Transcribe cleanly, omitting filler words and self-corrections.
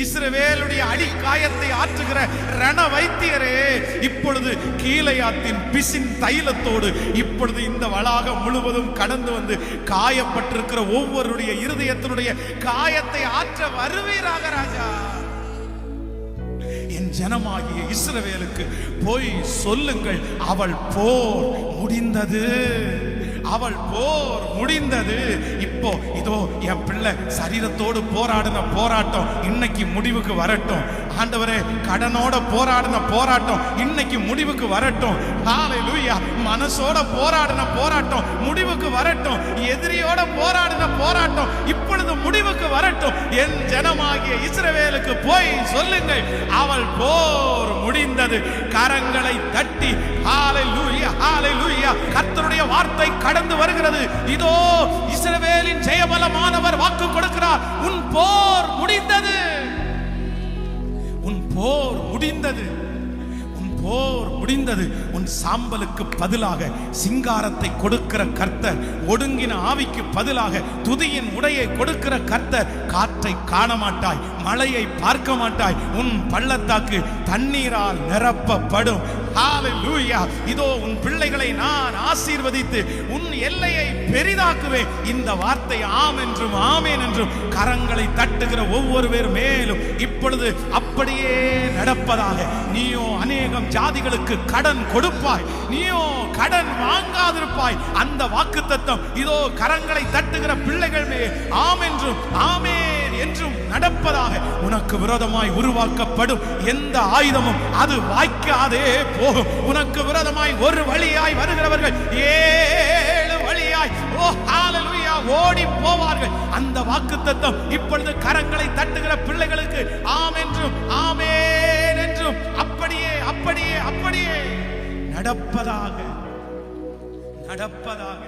இஸ்ரவேலுடைய அடிக்காயத்தை ஆற்றுகிற ரண வைத்தியரே, இப்பொழுது கீலேயாத்தின் பிசின் தைலத்தோடு இப்பொழுது இந்த வளாகம் முழுவதும் கடந்து வந்து காயப்பட்டிருக்கிற ஒவ்வொருடைய இருதயத்தினுடைய காயத்தை ஆற்ற வருவீராக ராஜா. என் ஜனமாகிய இஸ்ரவேலுக்கு போய் சொல்லுங்கள், அவள் போர் முடிந்தது, அவள் போர் முடிந்தது. இப்போ இதோ என் பிள்ளை சரீரத்தோடு போராடின போராட்டம் இன்னைக்கு முடிவுக்கு வரட்டும். ஆண்டவரே, கடனோட போராடின போராட்டம் இன்னைக்கு முடிவுக்கு வரட்டும். ஹல்லேலூயா. மனசோட போராடின போராட்டம் முடிவுக்கு வரட்டும். எதிரியோட போராடின போராட்டம் இப்பொழுது முடிவுக்கு வரட்டும். என் ஜனமாகிய இஸ்ரவேலுக்கு போய் சொல்லுங்கள், அவள் போர் முடிந்தது. கரங்களை தட்டி ஹல்லேலூயா, ஹல்லேலூயா. கர்த்தருடைய வார்த்தை கடந்து வருகிறது. இதோ இஸ்ரவேலின் ஜெயபலமானவர் வாக்கு கொடுக்கிறார், உன் போர் முடிந்தது, உன் போர் முடிந்தது, உன் போர் முடிந்தது. உன் சாம்பலுக்கு பதிலாக சிங்காரத்தை கொடுக்கிற கர்த்தர், ஒடுங்கின ஆவிக்கு பதிலாக துதியின் உடையை கொடுக்கிற கர்த்தர். காற்றை காண மாட்டாய், மழையை பார்க்க மாட்டாய், உன் பள்ளத்தாக்கு தண்ணீரால் நிரப்பப்படும். ஹல்லேலூயா. இதோ உன் பிள்ளைகளை நான் ஆசீர்வதித்து உன் எல்லையை பெரிதாக்குவேன். இந்த வார்த்தை ஆம் என்றும் ஆமேன் என்றும் கரங்களை தட்டுகிற ஒவ்வொரு பேர் மேலும் இப்பொழுது அப்படியே நடப்பதாக. நீயோ அநேகம் ஜாதிகளுக்கு கடன் கொடுப்பாய், நீயோ கடன் வாங்காதிருப்பாய். அந்த வாக்குத்தத்தம் இதோ கரங்களை தட்டுகிற பிள்ளைகள் மேல் ஆம் என்றும் ஆமேன் என்றும் நடப்பதாக. உனக்கு விரோதமாய் உருவாக்கப்படும் எந்த ஆயுதமும் அது வாய்க்காதே போகும். உனக்கு விரோதமாய் ஒரு வழியாய் வருகிறவர்கள் 7 வழியாய் ஓ ஹல்லேலூயா ஓடி போவார்கள். அந்த வாக்குத்தத்தம் இப்பொழுது கரங்களை தட்டுகிற பிள்ளைகளுக்கு ஆம் என்றும் ஆமேன் என்றும் அப்படியே அப்படியே அப்படியே நடப்பதாக, நடப்பதாக.